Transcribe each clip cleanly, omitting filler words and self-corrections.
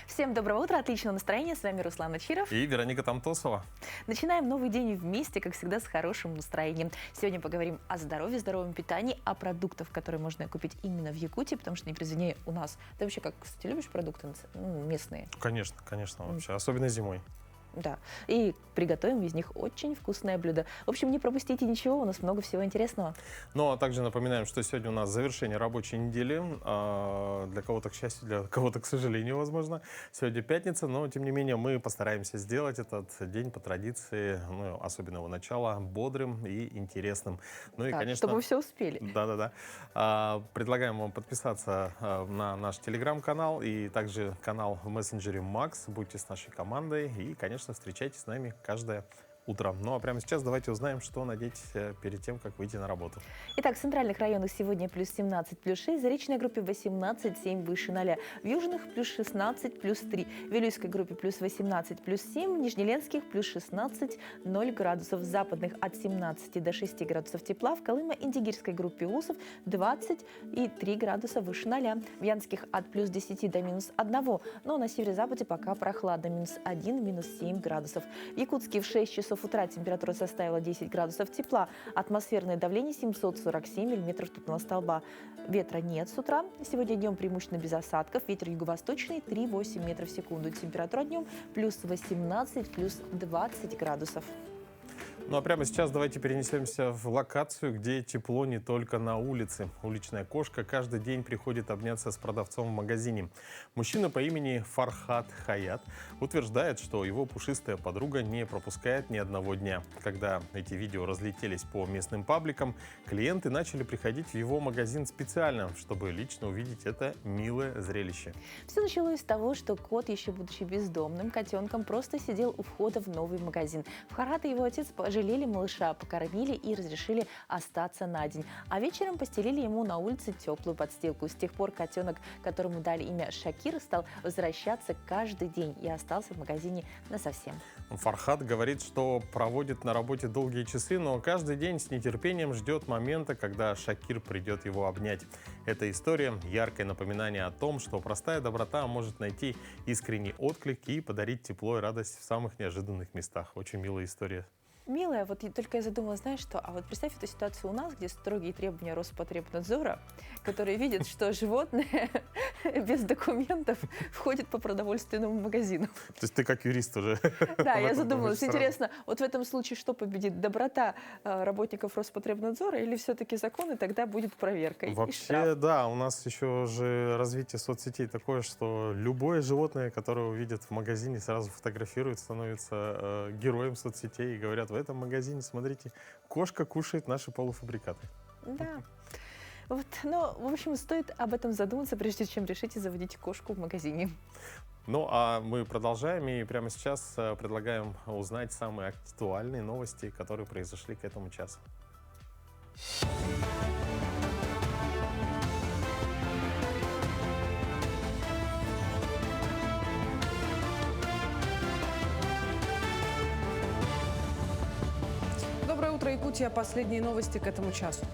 Всем доброго утра, отличного настроения. С вами Руслан Ачиров. И Вероника Тамтосова. Начинаем новый день вместе, как всегда, с хорошим настроением. Сегодня поговорим о здоровье, здоровом питании, о продуктах, которые можно купить именно в Якутии, потому что непредвидение у нас. Ты вообще, как, кстати, любишь продукты местные? Конечно, вообще, особенно зимой. Да, и приготовим из них очень вкусное блюдо. В общем, не пропустите ничего, у нас много всего интересного. Ну, а также напоминаем, что сегодня у нас завершение рабочей недели. Для кого-то, к счастью, для кого-то, к сожалению, возможно. Сегодня пятница, но, тем не менее, мы постараемся сделать этот день по традиции, ну, особенно его начала, бодрым и интересным. Ну и, Так, конечно... чтобы вы все успели. Да. Предлагаем вам подписаться на наш телеграм-канал и также канал в мессенджере Макс. Будьте с нашей командой и, конечно, встречайтесь с нами каждое утро. Ну а прямо сейчас давайте узнаем, что надеть перед тем, как выйти на работу. Итак, в центральных районах сегодня плюс 17, плюс 6, в Заречной группе 18, 7 выше 0, в Южных плюс 16, плюс 3, в Вилюйской группе плюс 18, плюс 7, в Нижнеленских плюс 16, 0 градусов, в Западных от 17 до 6 градусов тепла, в Колымо-Индигирской группе Усов 20 и 3 градуса выше 0, в Янских от плюс 10 до минус 1, но на северо-западе пока прохладно, минус 1, минус 7 градусов. В Якутске в 6 часов утра температура составила 10 градусов тепла, атмосферное давление 747 миллиметров ртутного столба. Ветра нет с утра. Сегодня днем преимущественно без осадков. Ветер юго-восточный 3,8 метров в секунду. Температура днем плюс 18, плюс 20 градусов. Ну а прямо сейчас давайте перенесемся в локацию, где тепло не только на улице. Уличная кошка каждый день приходит обняться с продавцом в магазине. Мужчина по имени Фархат Хаят утверждает, что его пушистая подруга не пропускает ни одного дня. Когда эти видео разлетелись по местным пабликам, клиенты начали приходить в его магазин специально, чтобы лично увидеть это милое зрелище. Все началось с того, что кот, еще будучи бездомным котенком, просто сидел у входа в новый магазин. Фархат и его отец пожалели малыша, покормили и разрешили остаться на день. А вечером постелили ему на улице теплую подстилку. С тех пор котенок, которому дали имя Шакир, стал возвращаться каждый день и остался в магазине насовсем. Фархат говорит, что проводит на работе долгие часы, но каждый день с нетерпением ждет момента, когда Шакир придет его обнять. Эта история – яркое напоминание о том, что простая доброта может найти искренний отклик и подарить тепло и радость в самых неожиданных местах. Очень милая история. Милая, вот только я задумалась, знаешь что? А вот представь эту ситуацию у нас, где строгие требования Роспотребнадзора, которые видят, что животное без документов входит по продовольственному магазину. То есть ты как юрист уже. Да, я задумалась. Интересно, вот в этом случае что победит? Доброта работников Роспотребнадзора или все-таки закон, и тогда будет проверка? Вообще, да, у нас еще же развитие соцсетей такое, что любое животное, которое увидят в магазине, сразу фотографируют, становится героем соцсетей и говорят: в этом магазине, смотрите, кошка кушает наши полуфабрикаты. Да. Вот, но, в общем, стоит об этом задуматься, прежде чем решите заводить кошку в магазине. Ну, а мы продолжаем и прямо сейчас предлагаем узнать самые актуальные новости, которые произошли к этому часу. Доброе утро, Якутия. Последние новости к этому часу.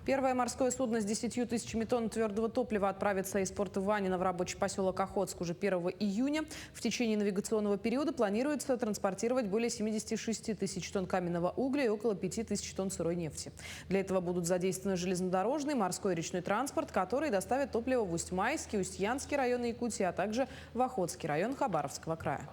Первое морское судно с 10 тысячами тонн твердого топлива отправится из порта Ванина в рабочий поселок Охотск уже 1 июня. В течение навигационного периода планируется транспортировать более 76 тысяч тонн каменного угля и около 5 тысяч тонн сырой нефти. Для этого будут задействованы железнодорожный, морской и речной транспорт, который доставит топливо в Усть-Майский, Устьянский район Якутии, а также в Охотский район Хабаровского края.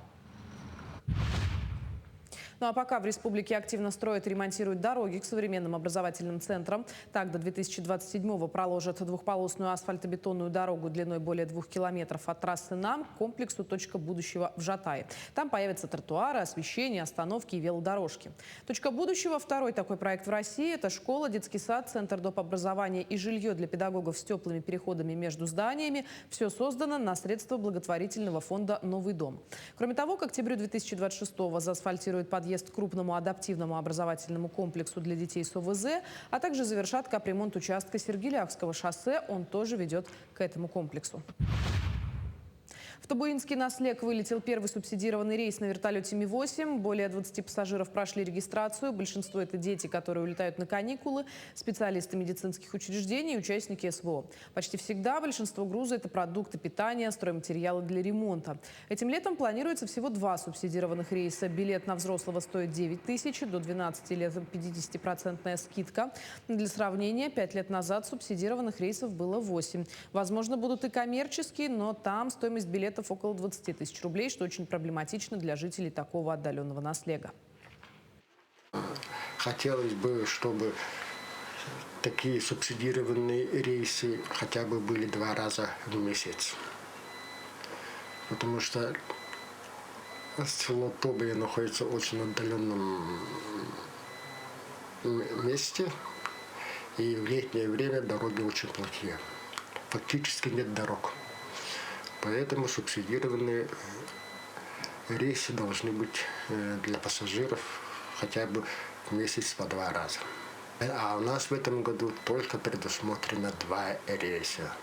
Ну а пока в республике активно строят и ремонтируют дороги к современным образовательным центрам. Так, до 2027-го проложат двухполосную асфальтобетонную дорогу длиной более 2 километров от трассы НАМ к комплексу «Точка будущего» в Жатае. Там появятся тротуары, освещение, остановки и велодорожки. «Точка будущего» – второй такой проект в России. Это школа, детский сад, центр доп. Образования и жилье для педагогов с теплыми переходами между зданиями. Все создано на средства благотворительного фонда «Новый дом». Кроме того, к октябрю 2026-го заасфальтируют подъезд к крупному адаптивному образовательному комплексу для детей с ОВЗ, а также завершат капремонт участка Сергеляхского шоссе. Он тоже ведет к этому комплексу. В Табуинский на Слег вылетел первый субсидированный рейс на вертолете Ми-8. Более 20 пассажиров прошли регистрацию. Большинство – это дети, которые улетают на каникулы, специалисты медицинских учреждений и участники СВО. Почти всегда большинство груза – это продукты питания, стройматериалы для ремонта. Этим летом планируется всего 2 субсидированных рейса. Билет на взрослого стоит 9 тысяч, до 12 лет 50% скидка. Для сравнения, 5 лет назад субсидированных рейсов было 8. Возможно, будут и коммерческие, но там стоимость билетов около 20 тысяч рублей, что очень проблематично для жителей такого отдаленного наслега. Хотелось бы, чтобы такие субсидированные рейсы хотя бы были 2 раза в месяц. Потому что село Тобия находится в очень отдаленном месте, и в летнее время дороги очень плохие. Фактически нет дорог. Поэтому субсидированные рейсы должны быть для пассажиров хотя бы в месяц по 2 раза. А у нас в этом году только предусмотрено 2 рейса.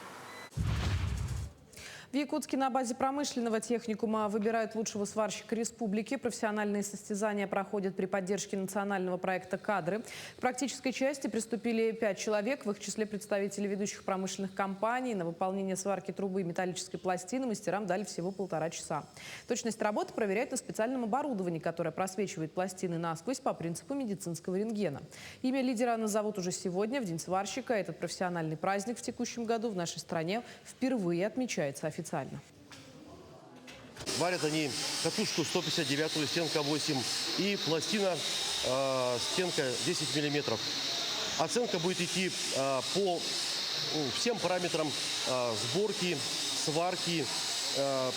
В Якутске на базе промышленного техникума выбирают лучшего сварщика республики. Профессиональные состязания проходят при поддержке национального проекта «Кадры». К практической части приступили 5 человек, в их числе представители ведущих промышленных компаний. На выполнение сварки трубы и металлической пластины мастерам дали всего 1,5 часа. Точность работы проверяют на специальном оборудовании, которое просвечивает пластины насквозь по принципу медицинского рентгена. Имя лидера назовут уже сегодня, в День сварщика. Этот профессиональный праздник в текущем году в нашей стране впервые отмечается официально. Варят они катушку 159, стенка 8 и пластина стенка 10 миллиметров. Оценка будет идти по всем параметрам сборки, сварки,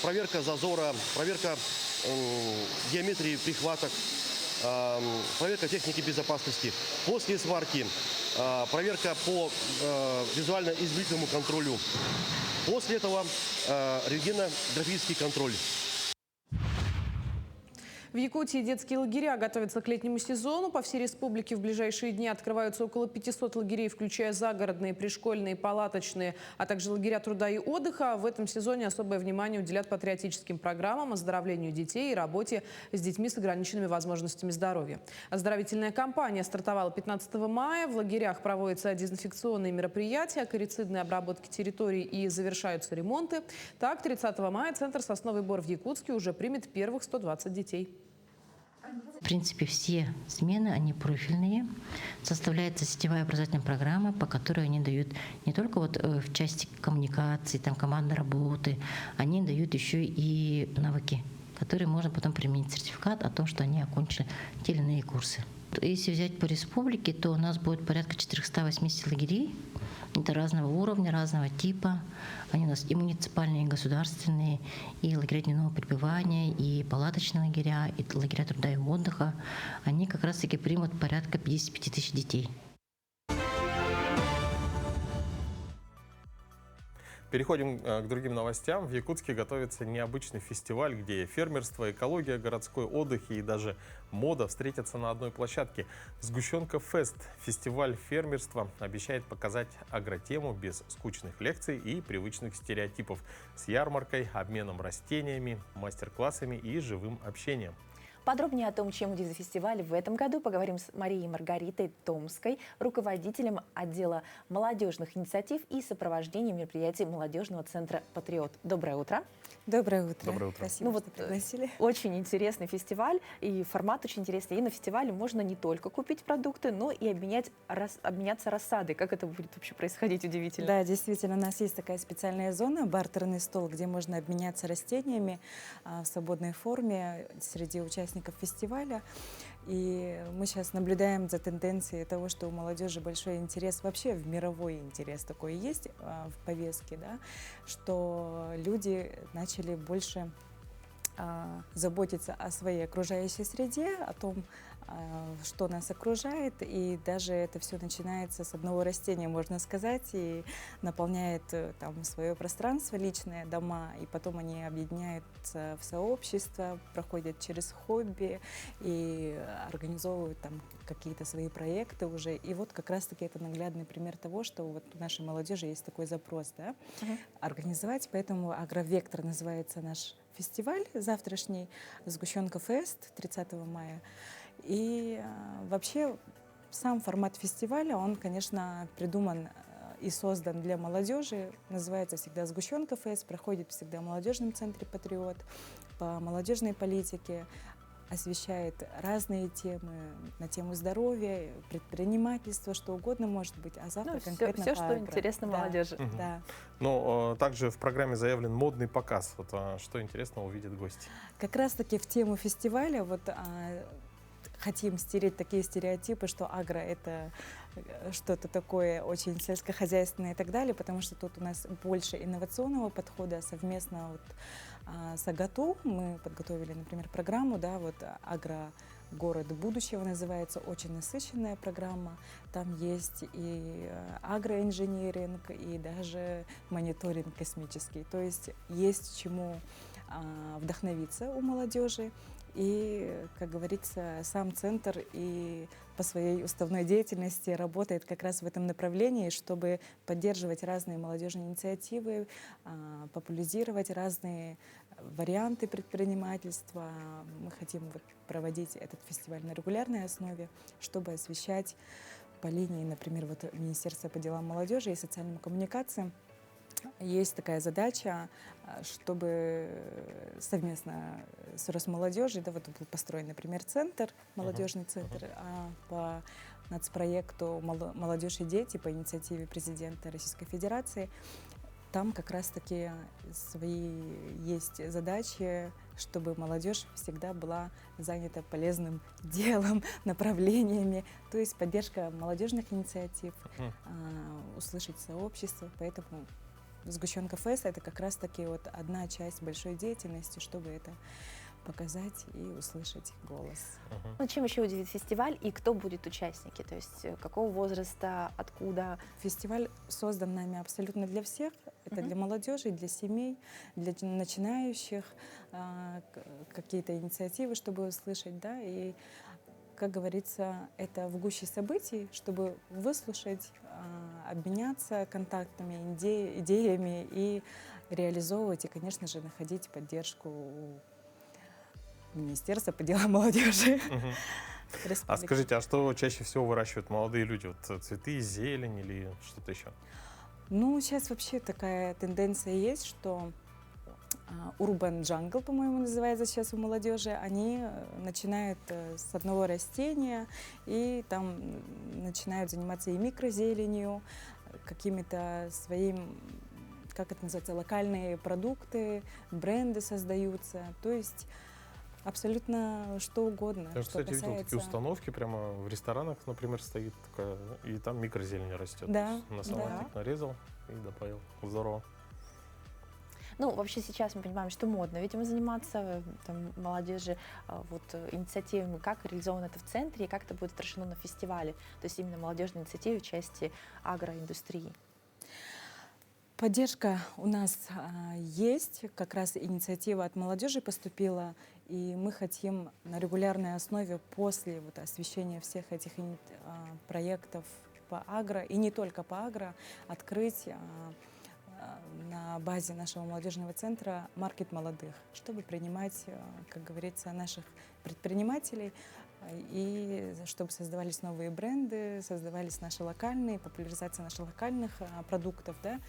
проверка зазора, проверка геометрии прихваток, проверка техники безопасности. После сварки проверка по визуально-измерительному контролю. После этого рентгенографический контроль. В Якутии детские лагеря готовятся к летнему сезону. По всей республике в ближайшие дни открываются около 500 лагерей, включая загородные, пришкольные, палаточные, а также лагеря труда и отдыха. В этом сезоне особое внимание уделят патриотическим программам, оздоровлению детей и работе с детьми с ограниченными возможностями здоровья. Оздоровительная кампания стартовала 15 мая. В лагерях проводятся дезинфекционные мероприятия, акарицидные обработки территорий и завершаются ремонты. Так, 30 мая Центр «Сосновый Бор» в Якутске уже примет первых 120 детей. В принципе, все смены, они профильные. Составляется сетевая образовательная программа, по которой они дают не только в части коммуникации, командной работы, они дают еще и навыки, которые можно потом применить сертификат о том, что они окончили те или иные курсы. Если взять по республике, то у нас будет порядка 480 лагерей. Это разного уровня, разного типа. Они у нас и муниципальные, и государственные, и лагеря дневного пребывания, и палаточные лагеря, и лагеря труда и отдыха. Они как раз-таки примут порядка 55 тысяч детей. Переходим к другим новостям. В Якутске готовится необычный фестиваль, где фермерство, экология, городской отдых и даже мода встретятся на одной площадке. «Сгущенка Фест» – фестиваль фермерства обещает показать агротему без скучных лекций и привычных стереотипов, с ярмаркой, обменом растениями, мастер-классами и живым общением. Подробнее о том, чем удивит фестиваль в этом году, поговорим с Марией Маргаритой Томской, руководителем отдела молодежных инициатив и сопровождения мероприятий молодежного центра «Патриот». Доброе утро. Доброе утро. Доброе утро. Спасибо, что пригласили. Очень интересный фестиваль, и формат очень интересный. И на фестивале можно не только купить продукты, но и обменяться рассадой. Как это будет вообще происходить, удивительно. Да, действительно, у нас есть такая специальная зона, бартерный стол, где можно обменяться растениями в свободной форме среди участников фестиваля. И мы сейчас наблюдаем за тенденцией того, что у молодежи большой интерес, вообще в мировой интерес такой есть в повестке, да, что люди начали больше заботиться о своей окружающей среде, о том, что нас окружает, и даже это все начинается с одного растения, можно сказать, и наполняет там свое пространство личное, дома, и потом они объединяются в сообщество, проходят через хобби и организовывают там какие-то свои проекты уже. И вот как раз-таки это наглядный пример того, что вот у нашей молодежи есть такой запрос, да, организовать, поэтому «Агровектор» называется наш фестиваль завтрашний, «Сгущенка Фест» 30 мая. И вообще сам формат фестиваля, он, конечно, придуман и создан для молодежи. Называется всегда «Сгущенка Фест», проходит всегда в молодежном центре «Патриот» по молодежной политике, освещает разные темы на тему здоровья, предпринимательства, что угодно может быть, а завтра конкретно все, по что агро. интересно Да, молодежи. да. Но также в программе заявлен модный показ. Вот, что интересного увидят гости? Как раз-таки в тему фестиваля вот хотим стереть такие стереотипы, что агро — это что-то такое очень сельскохозяйственное и так далее, потому что тут у нас больше инновационного подхода. Совместно вот с АГАТУ мы подготовили, например, программу, да, вот «Агро-город будущего» называется, очень насыщенная программа. Там есть и агроинжиниринг, и даже мониторинг космический. То есть чему вдохновиться у молодежи. И, как говорится, сам центр и по своей уставной деятельности работает как раз в этом направлении, чтобы поддерживать разные молодежные инициативы, популяризировать разные варианты предпринимательства. Мы хотим вот проводить этот фестиваль на регулярной основе, чтобы освещать по линии, например, вот Министерства по делам молодежи и социальным коммуникациям. Есть такая задача, чтобы совместно с Росмолодежью, да, вот был построен, например, центр, молодежный центр, а по нацпроекту «Молодежь и дети» по инициативе президента Российской Федерации, там как раз-таки свои есть задачи, чтобы молодежь всегда была занята полезным делом, направлениями, то есть поддержка молодежных инициатив, услышать сообщество, поэтому «Сгущенка Фест» — это как раз-таки вот одна часть большой деятельности, чтобы это показать и услышать голос. Ну, чем еще удивит фестиваль и кто будет участники? То есть какого возраста, откуда? Фестиваль создан нами абсолютно для всех. Это для молодежи, для семей, для начинающих, какие-то инициативы, чтобы услышать, да, и, как говорится, это в гуще событий, чтобы выслушать, обменяться контактами, идеями и реализовывать, и, конечно же, находить поддержку у Министерства по делам молодежи. А скажите, а что чаще всего выращивают молодые люди? Вот цветы, зелень или что-то еще? Ну, сейчас вообще такая тенденция есть, что Urban Jungle, по-моему, называется сейчас у молодежи, они начинают с одного растения и там начинают заниматься и микрозеленью, какими-то своим, как это называется, локальные продукты, бренды создаются, то есть абсолютно что угодно. Я, что кстати, видел касается... такие установки, прямо в ресторанах, например, стоит такая, и там микрозелень растет. Да, На салатик нарезал и добавил. Здорово. Ну, вообще сейчас мы понимаем, что модно, видимо, заниматься там, молодежи вот, инициативами, как реализовано это в центре и как это будет отражено на фестивале, то есть именно молодежные инициативы в части агроиндустрии. Поддержка у нас есть, как раз инициатива от молодежи поступила, и мы хотим на регулярной основе после вот освещения всех этих проектов по агро, и не только по агро, открыть на базе нашего молодежного центра маркет молодых, чтобы принимать, как говорится, наших предпринимателей, и чтобы создавались новые бренды, создавались наши локальные, популяризация наших локальных продуктов, да.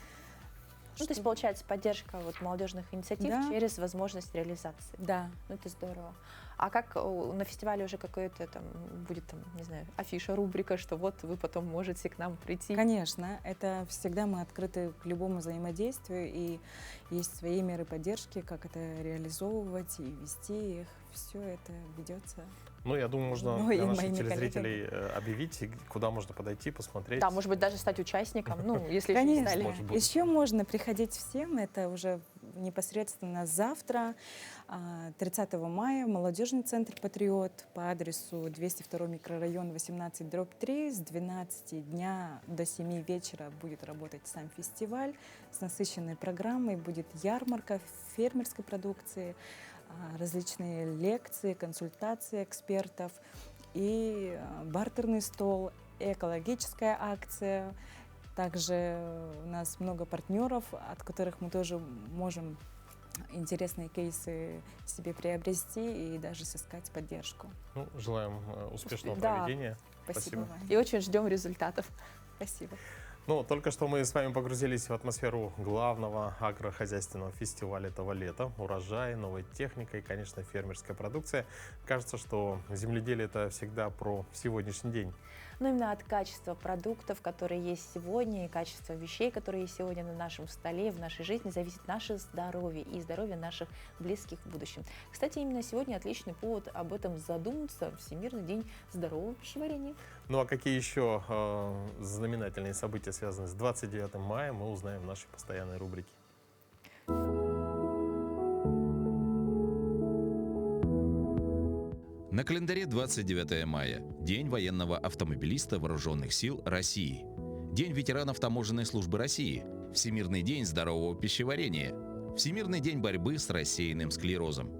Ну, то есть, получается, поддержка вот, молодежных инициатив через возможность реализации. Да. Ну, это здорово. А как на фестивале уже какое-то там будет, там, не знаю, афиша, рубрика, что вот вы потом можете к нам прийти? Конечно, это всегда мы открыты к любому взаимодействию, и есть свои меры поддержки, как это реализовывать и вести их. Все это ведется. Ну, я думаю, можно Ну, для и наших моими телезрителей объявить, куда можно подойти, посмотреть. Да, может быть, даже стать участником, ну, если Конечно, еще не стали. Может быть. еще можно приходить всем, это уже непосредственно завтра, 30 мая, в молодежный центр «Патриот» по адресу 202 микрорайон 18/3 с 12 дня до 7 вечера будет работать сам фестиваль с насыщенной программой. Будет ярмарка фермерской продукции, различные лекции, консультации экспертов и бартерный стол, экологическая акция. Также у нас много партнеров, от которых мы тоже можем интересные кейсы себе приобрести и даже сыскать поддержку. Ну, желаем успешного Да. проведения. Спасибо вам. И очень ждем результатов. Спасибо. Ну, только что мы с вами погрузились в атмосферу главного агрохозяйственного фестиваля этого лета. Урожай, новая техника и, конечно, фермерская продукция. Кажется, что земледелие — это всегда про сегодняшний день. Но именно от качества продуктов, которые есть сегодня, и качества вещей, которые есть сегодня на нашем столе, в нашей жизни, зависит наше здоровье и здоровье наших близких в будущем. Кстати, именно сегодня отличный повод об этом задуматься. Всемирный день здорового пищеварения. Ну а какие еще знаменательные события связаны с 29 мая, мы узнаем в нашей постоянной рубрике. На календаре 29 мая – День военного автомобилиста Вооруженных сил России, День ветеранов Таможенной службы России, Всемирный день здорового пищеварения, Всемирный день борьбы с рассеянным склерозом.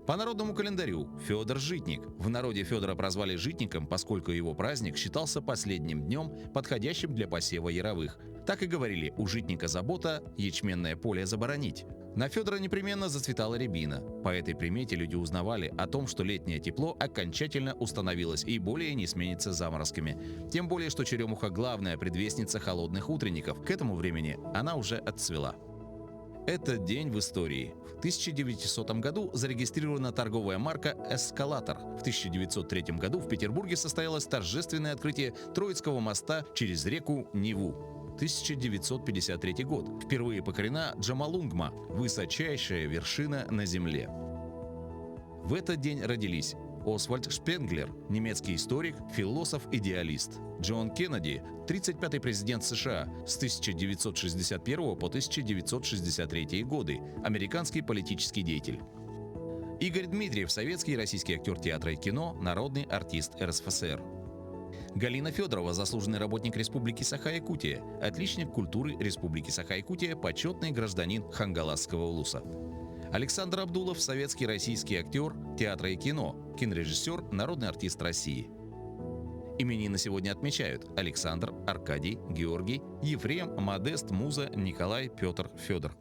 По народному календарю Федор Житник. В народе Федора прозвали Житником, поскольку его праздник считался последним днем, подходящим для посева яровых. Так и говорили: у житника забота, ячменное поле заборонить. На Федора непременно зацветала рябина. По этой примете люди узнавали о том, что летнее тепло окончательно установилось и более не сменится заморозками. Тем более, что черемуха — главная предвестница холодных утренников. К этому времени она уже отцвела. Этот день в истории. В 1900 году зарегистрирована торговая марка «Эскалатор». В 1903 году в Петербурге состоялось торжественное открытие Троицкого моста через реку Неву. 1953 год. Впервые покорена Джомолунгма – высочайшая вершина на Земле. В этот день родились Освальд Шпенглер, немецкий историк, философ, идеалист. Джон Кеннеди, 35-й президент США с 1961 по 1963 годы, американский политический деятель. Игорь Дмитриев, советский и российский актер театра и кино, народный артист РСФСР. Галина Федорова, заслуженный работник Республики Саха-Якутия, отличник культуры Республики Саха-Якутия, почетный гражданин Хангаласского улуса. Александр Абдулов, советский и российский актер театра и кино, кинорежиссер, народный артист России. Именины сегодня отмечают Александр, Аркадий, Георгий, Ефрем, Модест, Муза, Николай, Петр, Федор.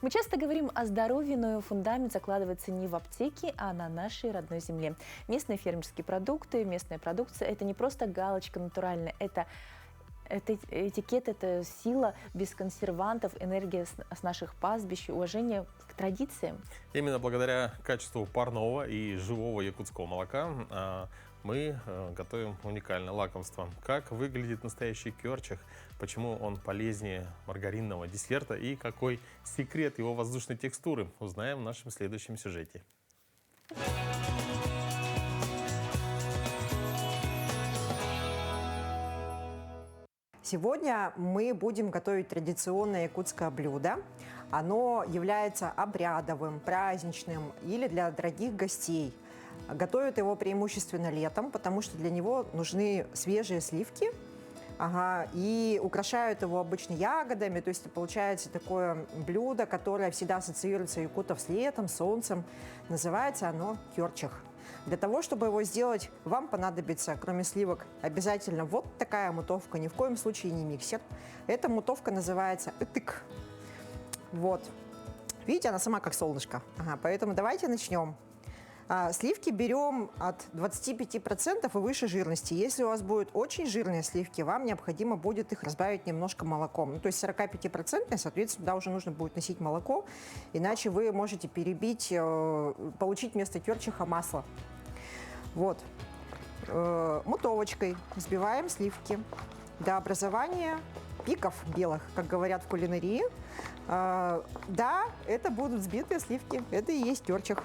Мы часто говорим о здоровье, но фундамент закладывается не в аптеке, а на нашей родной земле. Местные фермерские продукты, местная продукция – это не просто галочка натуральная, это этикет, это сила без консервантов, энергия с наших пастбищ, уважение к традициям. Именно благодаря качеству парного и живого якутского молока мы готовим уникальное лакомство. Как выглядит настоящий кёрчах, почему он полезнее маргаринного десерта и какой секрет его воздушной текстуры, узнаем в нашем следующем сюжете. Сегодня мы будем готовить традиционное якутское блюдо. Оно является обрядовым, праздничным или для дорогих гостей. Готовят его преимущественно летом, потому что для него нужны свежие сливки. И украшают его обычно ягодами. То есть получается такое блюдо, которое всегда ассоциируется у якутов с летом, солнцем. Называется оно кёрчах. Для того, чтобы его сделать, вам понадобится, кроме сливок, обязательно вот такая мутовка, ни в коем случае не миксер. Эта мутовка называется ытык. Вот. Видите, она сама как солнышко. Поэтому давайте начнем. Сливки берем от 25% и выше жирности. Если у вас будут очень жирные сливки, вам необходимо будет их разбавить немножко молоком. То есть 45%, соответственно, туда уже нужно будет носить молоко, иначе вы можете перебить, получить вместо кёрчаха масло. Вот. Мутовочкой взбиваем сливки до образования пиков белых, как говорят в кулинарии. Да, это будут взбитые сливки, это и есть кёрчах.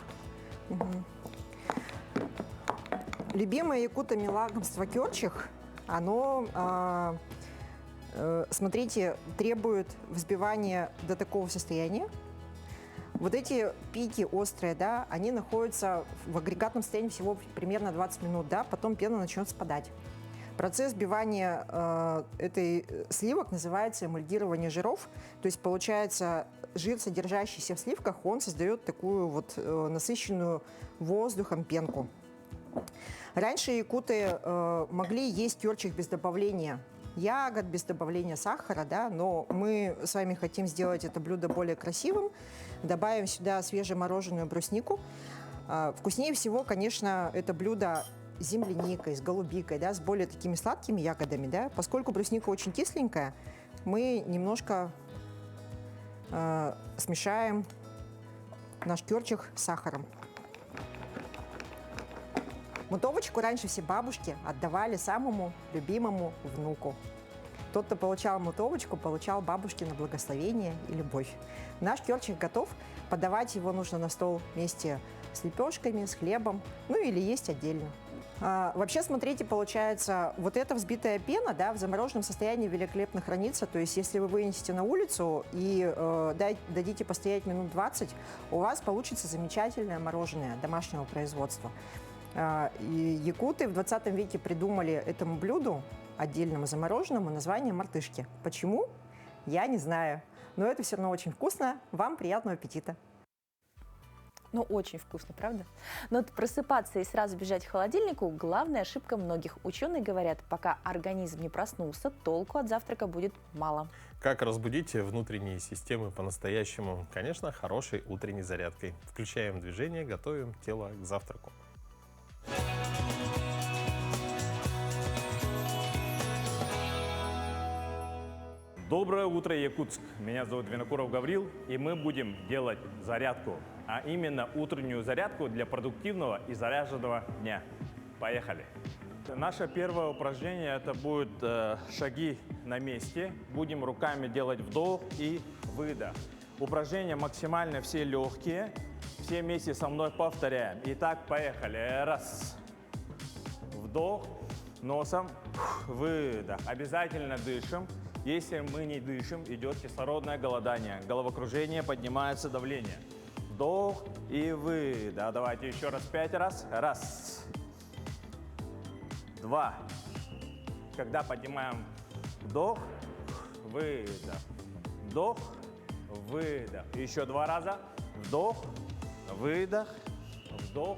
Любимое якутами лакомство кёрчах, оно смотрите, требует взбивания до такого состояния. Вот эти пики острые, да, они находятся в агрегатном состоянии всего примерно 20 минут, да, потом пена начнет спадать. Процесс взбивания сливок называется эмульгирование жиров. То есть, получается, жир, содержащийся в сливках, он создает такую вот насыщенную воздухом пенку. Раньше якуты могли есть кёрчик без добавления ягод, без добавления сахара, да, но мы с вами хотим сделать это блюдо более красивым. Добавим сюда свежемороженую бруснику. Вкуснее всего, конечно, это блюдо с земляникой, с голубикой, да, с более такими сладкими ягодами, да. Поскольку брусника очень кисленькая, мы немножко смешаем наш кёрчик с сахаром. Мутовочку раньше все бабушки отдавали самому любимому внуку. Тот, кто получал мутовочку, получал бабушкино благословение и любовь. Наш кёрчик готов. Подавать его нужно на стол вместе с лепешками, с хлебом, ну или есть отдельно. Вообще, смотрите, получается, вот эта взбитая пена, да, в замороженном состоянии великолепно хранится. То есть, если вы вынесете на улицу и дадите постоять минут 20, у вас получится замечательное мороженое домашнего производства. И якуты в 20 веке придумали этому блюду, отдельному замороженному, название мартышки. Почему? Я не знаю. Но это все равно очень вкусно. Вам приятного аппетита! Ну, очень вкусно, правда? Но вот просыпаться и сразу бежать к холодильнику – главная ошибка многих. Ученые говорят, пока организм не проснулся, толку от завтрака будет мало. Как разбудить внутренние системы по-настоящему? Конечно, хорошей утренней зарядкой. Включаем движение, готовим тело к завтраку. Доброе утро, Якутск! Меня зовут Винокуров Гаврил, и мы будем делать зарядку, а именно утреннюю зарядку для продуктивного и заряженного дня. Поехали! Наше первое упражнение это будет шаги на месте. Будем руками делать вдох и выдох. Упражнения максимально все легкие. Все вместе со мной повторяем. Итак, поехали. Раз. Вдох. Носом. Выдох. Обязательно дышим. Если мы не дышим, идет кислородное голодание. Головокружение, поднимается давление. Вдох и выдох. Давайте еще раз 5 раз. Раз. 2. Когда поднимаем вдох, выдох. Вдох, выдох. Еще 2 раза. Вдох, выдох, вдох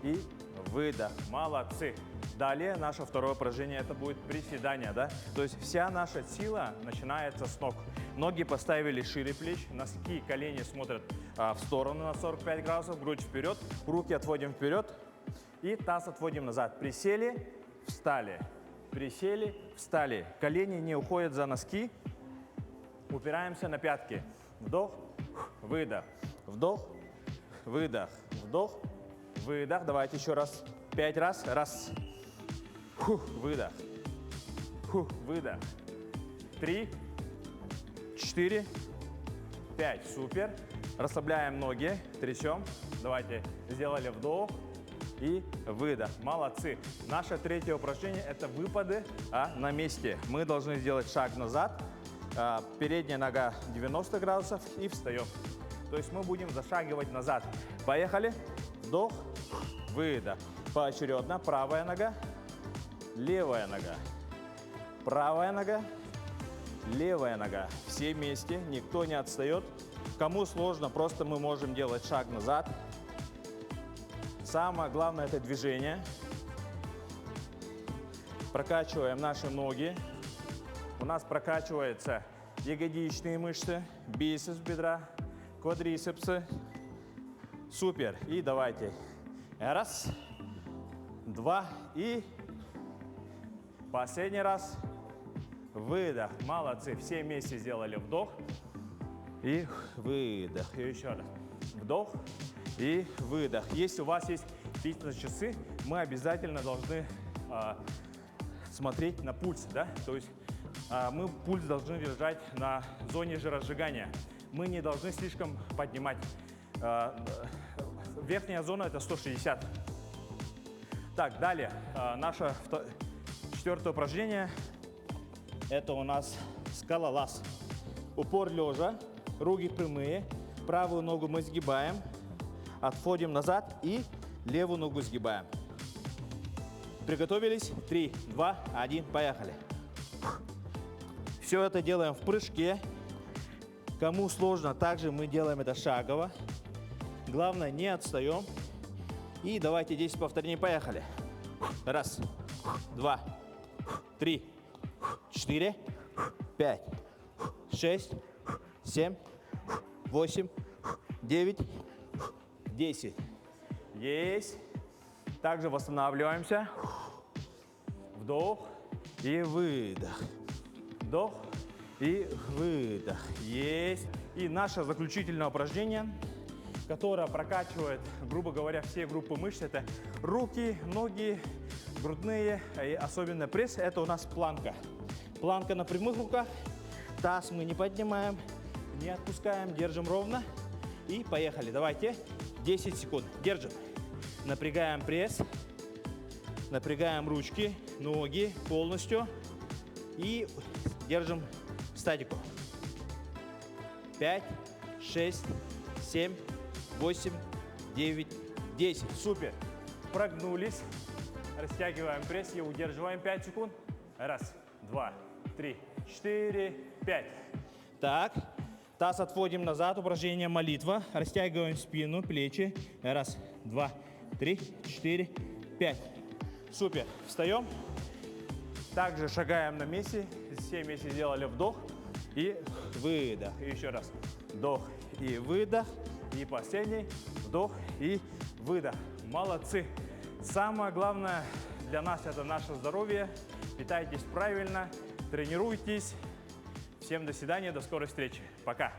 и выдох. Молодцы. Далее наше второе упражнение это будет приседание, да? То есть вся наша сила начинается с ног. Ноги поставили шире плеч, носки, колени смотрят в сторону на 45 градусов, грудь вперед, руки отводим вперед и таз отводим назад. Присели, встали, присели, встали. Колени не уходят за носки, упираемся на пятки. Вдох, выдох, вдох, выдох, вдох, выдох. Давайте еще раз, 5 раз. Раз. Выдох. Выдох. 3, 4, 5. Супер. Расслабляем ноги, трясем. Давайте сделали вдох и выдох. Молодцы. Наше третье упражнение это выпады на месте. Мы должны сделать шаг назад. Передняя нога 90 градусов и встаем. То есть мы будем зашагивать назад. Поехали. Вдох, выдох. Поочередно. Правая нога. Левая нога, правая нога, левая нога. Все вместе, никто не отстает. Кому сложно, просто мы можем делать шаг назад. Самое главное это движение. Прокачиваем наши ноги. У нас прокачиваются ягодичные мышцы, бицепс бедра, квадрицепсы. Супер. И давайте. Раз, 2 и... Последний раз. Выдох. Молодцы. Все вместе сделали вдох и выдох. И еще раз. Вдох и выдох. Если у вас есть фитнес-часы, мы обязательно должны смотреть на пульс. Да? То есть мы пульс должны держать на зоне жиросжигания. Мы не должны слишком поднимать. Верхняя зона это 160. Так, далее. Наше четвертое упражнение – это у нас скалолаз. Упор лежа, руки прямые, правую ногу мы сгибаем, отходим назад и левую ногу сгибаем. Приготовились? 3, 2, 1, поехали. Все это делаем в прыжке. Кому сложно, также мы делаем это шагово. Главное, не отстаем. И давайте 10 повторений, поехали. 1, 2, 3, 4, 5, 6, 7, 8, 9, 10. Есть. Также восстанавливаемся. Вдох и выдох. Вдох и выдох. Есть. И наше заключительное упражнение, которое прокачивает, грубо говоря, все группы мышц. Это руки, ноги, грудные и особенно пресс. Это у нас планка. Планка на прямых руках. Таз мы не поднимаем, не отпускаем, держим ровно. И поехали. Давайте 10 секунд. Держим. Напрягаем пресс. Напрягаем ручки, ноги полностью. И держим статику. 5, 6, 7, 8, 9, 10. Супер. Прогнулись. Растягиваем пресс и удерживаем 5 секунд. 1, 2, 3, 4, 5. Так. Таз отводим назад. Упражнение молитва. Растягиваем спину, плечи. 1, 2, 3, 4, 5. Супер. Встаем. Также шагаем на месте. Все вместе сделали вдох и выдох. И еще раз. Вдох и выдох. И последний. Вдох и выдох. Молодцы. Самое главное для нас это наше здоровье. Питайтесь правильно. Тренируйтесь. Всем до свидания. До скорой встречи. Пока.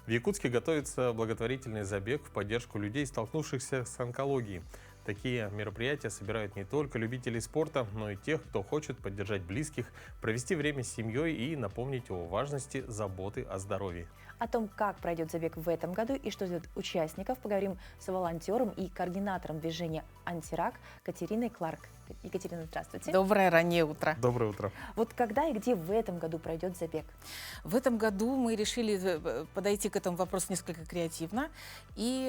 В Якутске готовится благотворительный забег в поддержку людей, столкнувшихся с онкологией. Такие мероприятия собирают не только любителей спорта, но и тех, кто хочет поддержать близких, провести время с семьей и напомнить о важности заботы о здоровье. О том, как пройдет забег в этом году и что ждет участников, поговорим с волонтером и координатором движения «Антирак» Катериной Кларк. Екатерина, здравствуйте. Доброе раннее утро. Доброе утро. Вот когда и где в этом году пройдет забег? В этом году мы решили подойти к этому вопросу несколько креативно и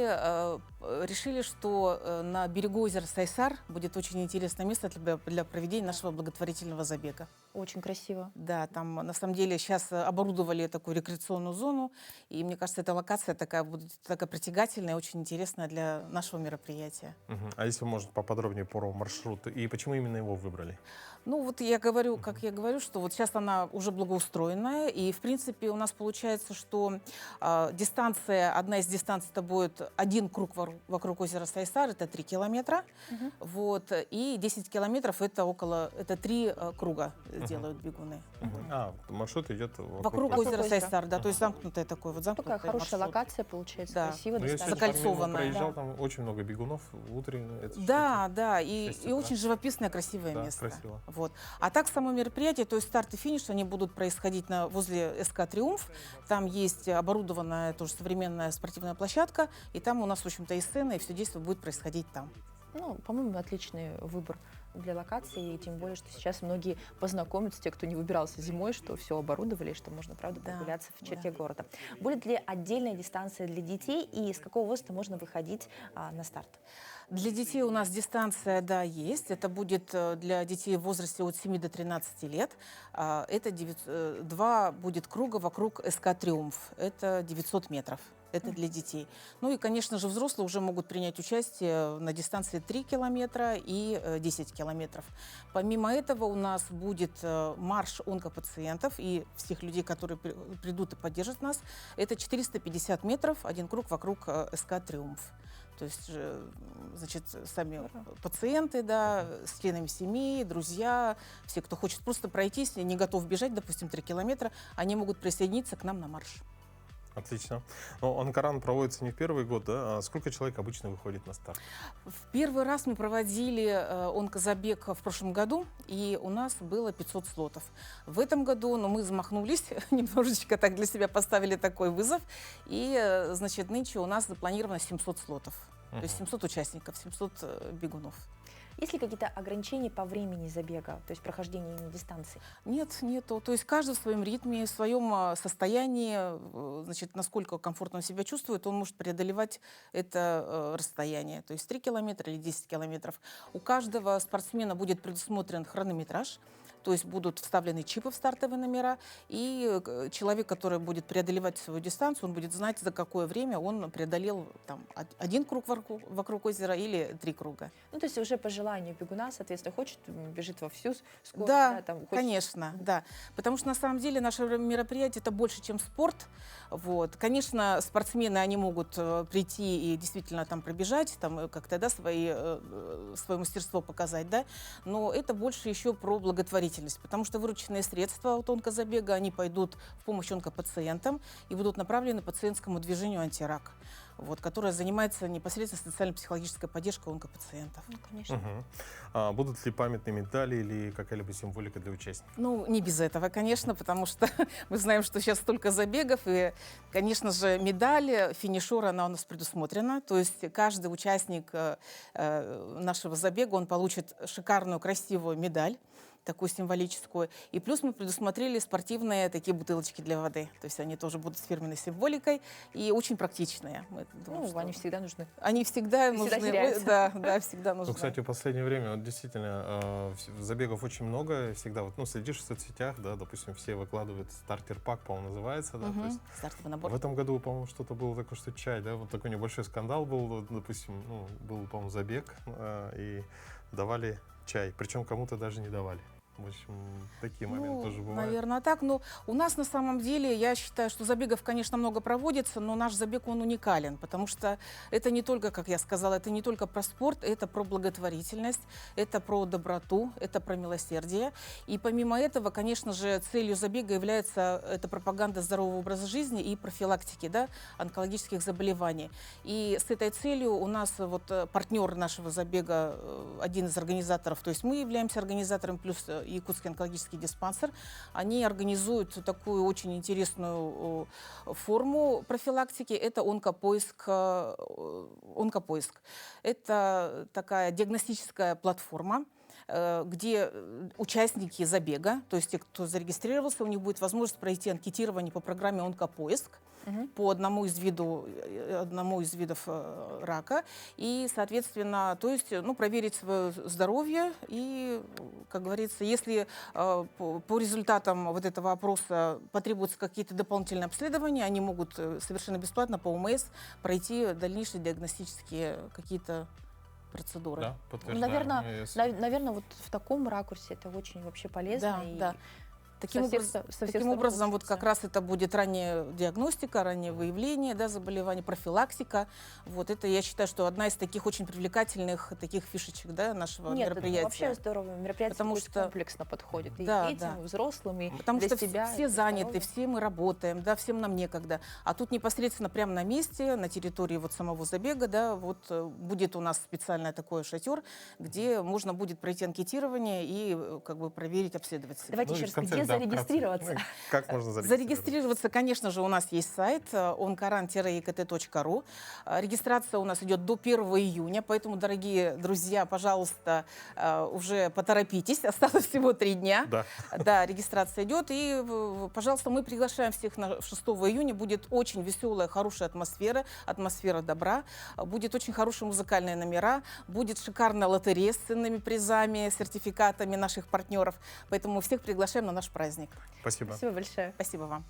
решили, что на берегу озера Сайсар будет очень интересное место для проведения нашего благотворительного забега. Очень красиво. Да, там на самом деле сейчас оборудовали такую рекреационную зону, и мне кажется, эта локация будет такая притягательная, очень интересная для нашего мероприятия. А если можно поподробнее про маршрут и почему именно его выбрали? Ну вот я говорю, как я говорю, что вот сейчас она уже благоустроенная, и в принципе у нас получается, что дистанция, одна из дистанций это будет один круг вокруг озера Сайсар, это 3 километра, вот, и 10 километров это 3 круга делают бегуны. Маршрут идет вокруг озера Сайсар, да, то есть замкнутая такой вот замкнутый Такая хорошая маршрут. локация получается, Да. красиво, Но я достаточно. закольцованная. проезжал, Да. там очень много бегунов утренне. Да, и 6 утра. очень живописное, красивое Да, место. красиво. Вот. А так само мероприятие, то есть старт и финиш, они будут происходить возле СК «Триумф». Там есть оборудованная тоже современная спортивная площадка, и там у нас, в общем-то, и сцена, и все действие будет происходить там. Ну, по-моему, отличный выбор для локации, и тем более, что сейчас многие познакомятся, те, кто не выбирался зимой, что все оборудовали, что можно, правда, прогуляться в черте города. Будет ли отдельная дистанция для детей, и с какого возраста можно выходить на старт? Для детей у нас дистанция, да, есть. Это будет для детей в возрасте от 7 до 13 лет. Это 2 будет круга вокруг СК «Триумф». Это 900 метров. Это для детей. Ну и, конечно же, взрослые уже могут принять участие на дистанции 3 километра и 10 километров. Помимо этого у нас будет марш онкопациентов и всех людей, которые придут и поддержат нас. Это 450 метров, один круг вокруг СК «Триумф». То есть, значит, сами пациенты, да, с членами семьи, друзья, все, кто хочет просто пройтись, не готов бежать, допустим, 3 километра, они могут присоединиться к нам на марш. Отлично. Но Онкаран проводится не в первый год, да? А сколько человек обычно выходит на старт? В первый раз мы проводили онкозабег в прошлом году, и у нас было 500 слотов. В этом году мы замахнулись, немножечко так для себя поставили такой вызов, и, значит, нынче у нас запланировано 700 слотов. То есть 700 участников, 700 бегунов. Есть ли какие-то ограничения по времени забега, то есть прохождения именно дистанции? Нет, нету. То есть каждый в своем ритме, в своем состоянии, значит, насколько комфортно он себя чувствует, он может преодолевать это расстояние. То есть 3 километра или 10 километров. У каждого спортсмена будет предусмотрен хронометраж. То есть будут вставлены чипы в стартовые номера, и человек, который будет преодолевать свою дистанцию, он будет знать, за какое время он преодолел там, 1 круг вокруг озера или 3 круга. Ну, то есть уже по желанию бегуна, соответственно, хочет, бежит во всю скорость. Да, там, хочет... конечно, да. Потому что на самом деле наше мероприятие это больше, чем спорт. Вот. Конечно, спортсмены, они могут прийти и действительно там пробежать, там как-то, да, свое мастерство показать, да, но это больше еще про благотворительность, потому что вырученные средства от онкозабега, они пойдут в помощь онкопациентам и будут направлены пациентскому движению «Антирак», вот, которое занимается непосредственно социально-психологической поддержкой онкопациентов. Ну, конечно. А будут ли памятные медали или какая-либо символика для участников? Ну, не без этого, конечно, потому что мы знаем, что сейчас столько забегов, и, конечно же, медаль финишера, она у нас предусмотрена, то есть каждый участник нашего забега, он получит шикарную, красивую медаль, такую символическую. И плюс мы предусмотрели спортивные такие бутылочки для воды. То есть они тоже будут с фирменной символикой и очень практичные. Мы думаем, что они всегда нужны. Они всегда нужны. теряются. Да, всегда нужны. Ну, кстати, в последнее время вот, действительно забегов очень много. Всегда вот, ну, следишь в соцсетях, да, допустим, все выкладывают стартер-пак, по-моему, называется. Да, то есть стартовый набор. в этом году, по-моему, что-то было такое, что чай, да, вот такой небольшой скандал был, вот, допустим, ну, был, по-моему, забег, и давали чай, причем кому-то даже не давали. В общем, такие моменты тоже бывают. Наверное, так. Но у нас на самом деле, я считаю, что забегов, конечно, много проводится, но наш забег, он уникален, потому что это не только, как я сказала, это не только про спорт, это про благотворительность, это про доброту, это про милосердие. И помимо этого, конечно же, целью забега является это пропаганда здорового образа жизни и профилактики, да, онкологических заболеваний. И с этой целью у нас вот партнер нашего забега, один из организаторов, то есть мы являемся организатором, плюс Якутский онкологический диспансер, они организуют такую очень интересную форму профилактики. Это онкопоиск. Это такая диагностическая платформа, где участники забега, то есть те, кто зарегистрировался, у них будет возможность пройти анкетирование по программе «Онкопоиск» по одному из видов рака. И, соответственно, то есть, ну, проверить свое здоровье. И, как говорится, если по результатам вот этого опроса потребуются какие-то дополнительные обследования, они могут совершенно бесплатно по ОМС пройти дальнейшие диагностические какие-то процедуры. Да, подтверждаем. Наверное, вот в таком ракурсе это очень вообще полезно. Да, и да. Таким образом, вот как раз это будет ранняя диагностика, раннее выявление, да, заболеваний, профилактика. Вот это, я считаю, что одна из таких очень привлекательных таких фишечек, да, нашего мероприятия. Это вообще здорово. Мероприятие потому что комплексно подходит и да, детям, и взрослым, и потому для что себя. все заняты, все мы работаем, да, всем нам некогда. А тут непосредственно прямо на месте, на территории вот самого забега, да, вот будет у нас специальный такой шатер, где можно будет пройти анкетирование и как бы проверить, обследовать себя. Давайте еще раз, где зарегистрироваться? Как можно Зарегистрироваться, конечно же, у нас есть сайт onkaran-ekt.ru. Регистрация у нас идет до 1 июня, поэтому, дорогие друзья, пожалуйста, уже поторопитесь, осталось всего 3 дня. Да, регистрация идет, и, пожалуйста, мы приглашаем всех на 6 июня. Будет очень веселая, хорошая атмосфера добра, будет очень хорошие музыкальные номера, будет шикарная лотерея с ценными призами, сертификатами наших партнеров, поэтому всех приглашаем на наш праздник. Спасибо. Спасибо большое. Спасибо вам.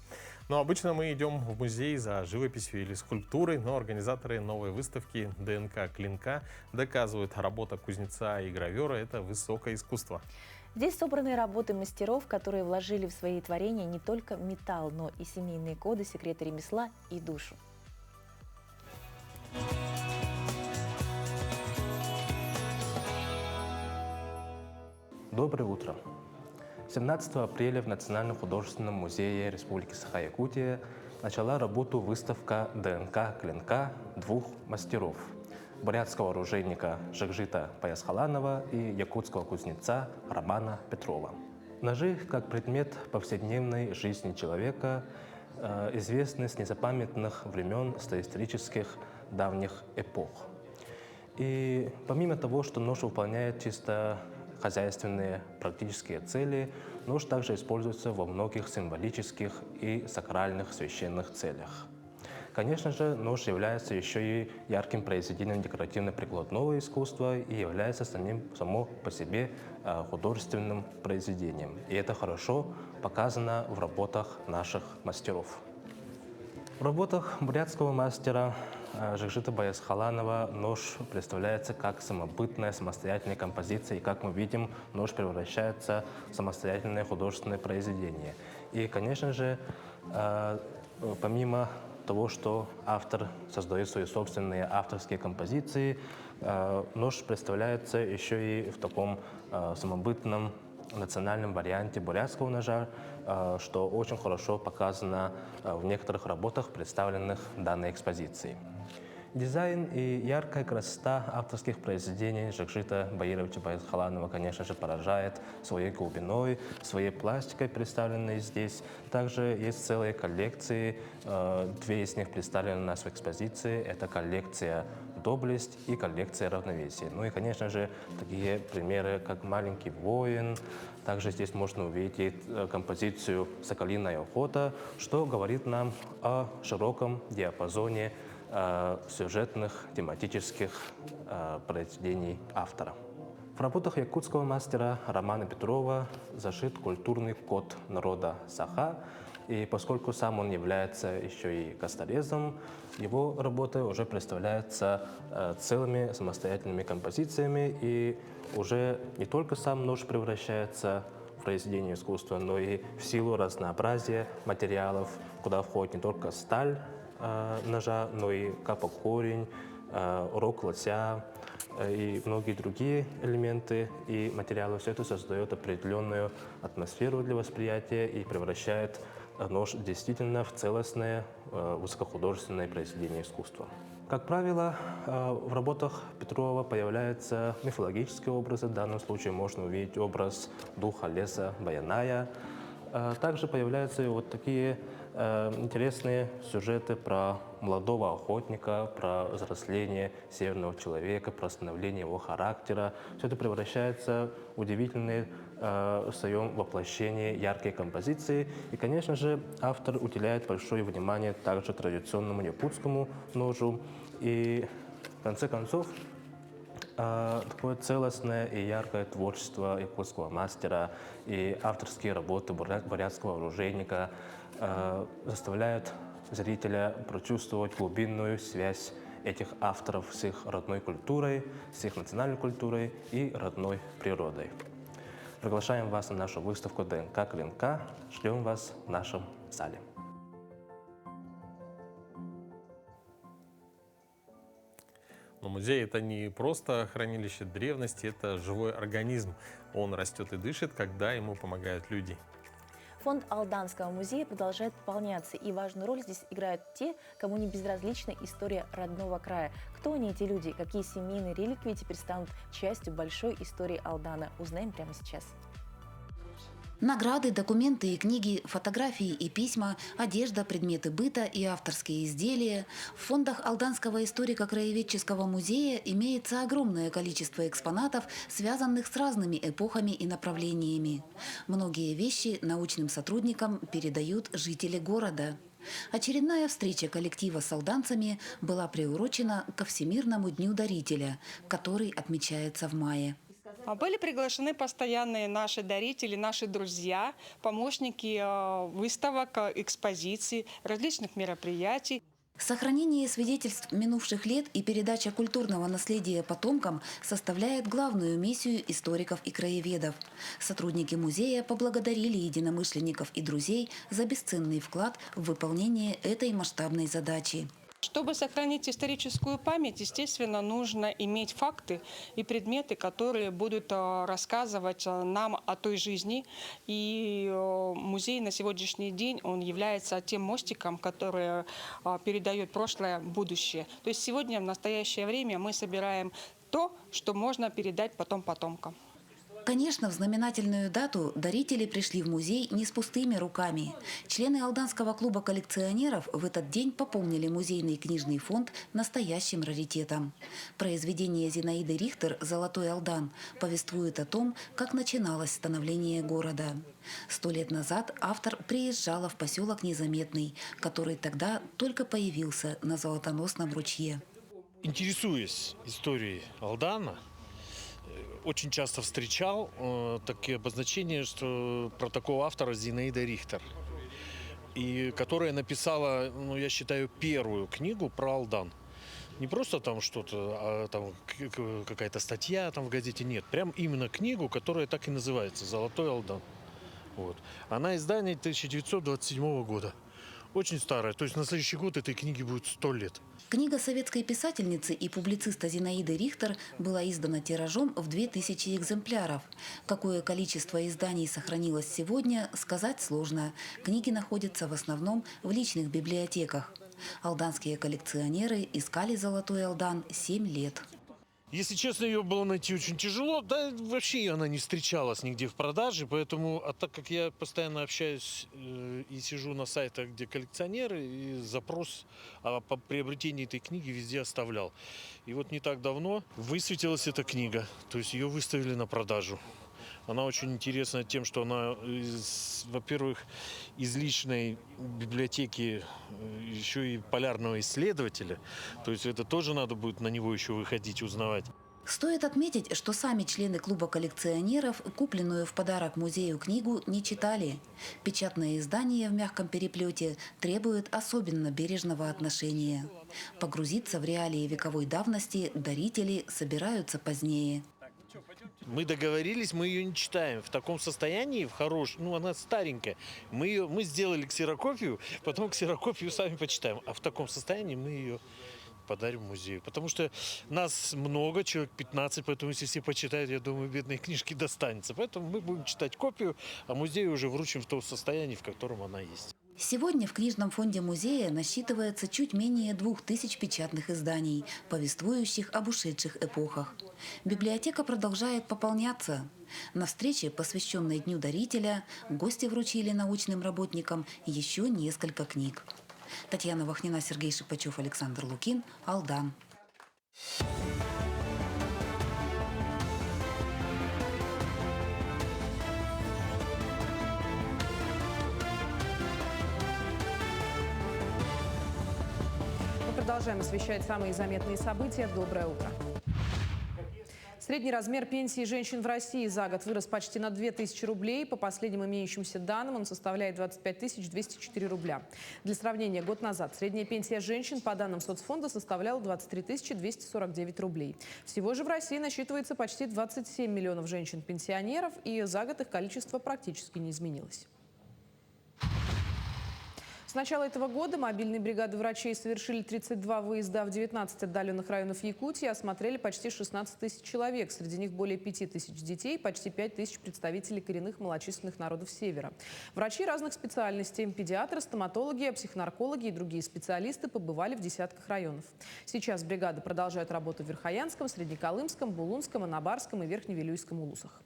Ну, обычно мы идем в музей за живописью или скульптурой, но организаторы новой выставки ДНК клинка доказывают, работа кузнеца и гравера – это высокое искусство. Здесь собраны работы мастеров, которые вложили в свои творения не только металл, но и семейные коды, секреты ремесла и душу. Доброе утро. 17 апреля в Национальном художественном музее Республики Саха-Якутия начала работу выставка ДНК клинка двух мастеров – бурятского оружейника Жакжита Паясхаланова и якутского кузнеца Романа Петрова. Ножи, как предмет повседневной жизни человека, известны с незапамятных времен доисторических давних эпох. И помимо того, что нож выполняет чисто хозяйственные практические цели, нож также используется во многих символических и сакральных священных целях. Конечно же, нож является еще и ярким произведением декоративно-прикладного искусства и является само по себе художественным произведением. И это хорошо показано в работах наших мастеров. В работах бурятского мастера Жикжита Баясхаланова нож представляется как самобытная самостоятельная композиция, и, как мы видим, нож превращается в самостоятельное художественное произведение. И, конечно же, помимо того, что автор создает свои собственные авторские композиции, нож представляется еще и в таком самобытном национальном варианте бурятского ножа, что очень хорошо показано в некоторых работах, представленных в данной экспозиции. Дизайн и яркая красота авторских произведений Жикжита Баировича Баясхаланова, конечно же, поражает своей глубиной, своей пластикой, представленной здесь. Также есть целые коллекции, две из них представлены у нас в экспозиции. Это коллекция «Доблесть» и коллекция «Равновесие». Ну и, конечно же, такие примеры, как «Маленький воин». Также здесь можно увидеть композицию «Соколиная охота», что говорит нам о широком диапазоне сюжетных, тематических произведений автора. В работах якутского мастера Романа Петрова зашит культурный код народа Саха, и поскольку сам он является еще и косторезом, его работы уже представляются целыми самостоятельными композициями, и уже не только сам нож превращается в произведение искусства, но и в силу разнообразия материалов, куда входит не только сталь ножа, но и капокорень, рог лося и многие другие элементы и материалы. Все это создает определенную атмосферу для восприятия и превращает нож действительно в целостное высокохудожественное произведение искусства. Как правило, в работах Петрова появляются мифологические образы. В данном случае можно увидеть образ духа леса Баяная. Также появляются и вот такие интересные сюжеты про молодого охотника, про взросление северного человека, про становление его характера. Все это превращается в удивительные в своем воплощении яркие композиции. И, конечно же, автор уделяет большое внимание также традиционному якутскому ножу. И, в конце концов, такое целостное и яркое творчество якутского мастера и авторские работы бурятского оружейника заставляют зрителя прочувствовать глубинную связь этих авторов с их родной культурой, с их национальной культурой и родной природой. Приглашаем вас на нашу выставку ДНК клинка. Ждем вас в нашем зале. Но музей — это не просто хранилище древности, это живой организм. Он растет и дышит, когда ему помогают люди. Фонд Алданского музея продолжает пополняться, и важную роль здесь играют те, кому не безразлична история родного края. Кто они, эти люди, какие семейные реликвии теперь станут частью большой истории Алдана, узнаем прямо сейчас. Награды, документы и книги, фотографии и письма, одежда, предметы быта и авторские изделия. В фондах Алданского историко-краеведческого музея имеется огромное количество экспонатов, связанных с разными эпохами и направлениями. Многие вещи научным сотрудникам передают жители города. Очередная встреча коллектива с алданцами была приурочена ко Всемирному дню дарителя, который отмечается в мае. Были приглашены постоянные наши дарители, наши друзья, помощники выставок, экспозиций, различных мероприятий. Сохранение свидетельств минувших лет и передача культурного наследия потомкам составляет главную миссию историков и краеведов. Сотрудники музея поблагодарили единомышленников и друзей за бесценный вклад в выполнение этой масштабной задачи. Чтобы сохранить историческую память, естественно, нужно иметь факты и предметы, которые будут рассказывать нам о той жизни. И музей на сегодняшний день, он является тем мостиком, который передает прошлое в будущее. То есть сегодня, в настоящее время, мы собираем то, что можно передать потом потомкам. Конечно, в знаменательную дату дарители пришли в музей не с пустыми руками. Члены Алданского клуба коллекционеров в этот день пополнили музейный книжный фонд настоящим раритетом. Произведение Зинаиды Рихтер «Золотой Алдан» повествует о том, как начиналось становление города. 100 лет назад автор приезжала в поселок Незаметный, который тогда только появился на Золотоносном ручье. Интересуясь историей Алдана, очень часто встречал такие обозначения, что про такого автора Зинаида Рихтер, и которая написала, ну, я считаю, первую книгу про Алдан. Не просто там что-то, а там какая-то статья там в газете, нет. Прям именно книгу, которая так и называется «Золотой Алдан». Вот. Она издание 1927 года. Очень старая, то есть на следующий год этой книге будет 100 лет. Книга советской писательницы и публициста Зинаиды Рихтер была издана тиражом в 2000 экземпляров. Какое количество изданий сохранилось сегодня, сказать сложно. Книги находятся в основном в личных библиотеках. Алданские коллекционеры искали «Золотой Алдан» 7 лет. Если честно, ее было найти очень тяжело. Да, вообще она не встречалась нигде в продаже. Поэтому, а так как я постоянно общаюсь и сижу на сайтах, где коллекционеры, и запрос по приобретении этой книги везде оставлял. И вот не так давно высветилась эта книга. То есть ее выставили на продажу. Она очень интересна тем, что она, во-первых, из личной библиотеки еще и полярного исследователя. То есть это тоже надо будет на него еще выходить, узнавать. Стоит отметить, что сами члены клуба коллекционеров купленную в подарок музею книгу не читали. Печатное издание в мягком переплете требует особенно бережного отношения. Погрузиться в реалии вековой давности дарители собираются позднее. Мы договорились, мы ее не читаем. В таком состоянии, в хорошем, ну она старенькая. Мы сделали ксерокопию, потом ксерокопию сами почитаем. А в таком состоянии мы ее подарим музею. Потому что нас много, человек 15, поэтому если все почитают, я думаю, бедной книжки достанется. Поэтому мы будем читать копию, а музею уже вручим в том состоянии, в котором она есть. Сегодня в книжном фонде музея насчитывается чуть менее 2000 печатных изданий, повествующих об ушедших эпохах. Библиотека продолжает пополняться. На встрече, посвященной Дню дарителя, гости вручили научным работникам еще несколько книг. Татьяна Вахнина, Сергей Шипачев, Александр Лукин. Алдан. Продолжаем освещать самые заметные события. Доброе утро. Средний размер пенсии женщин в России за год вырос почти на 2000 рублей. По последним имеющимся данным он составляет 25 204 рубля. Для сравнения, год назад средняя пенсия женщин по данным соцфонда составляла 23 249 рублей. Всего же в России насчитывается почти 27 миллионов женщин-пенсионеров, и за год их количество практически не изменилось. С начала этого года мобильные бригады врачей совершили 32 выезда в 19 отдаленных районов Якутии, осмотрели почти 16 тысяч человек. Среди них более 5 тысяч детей, почти 5 тысяч представителей коренных малочисленных народов Севера. Врачи разных специальностей, педиатры, стоматологи, психонаркологи и другие специалисты побывали в десятках районов. Сейчас бригады продолжают работу в Верхоянском, Среднеколымском, Булунском, Анабарском и Верхневилюйском улусах.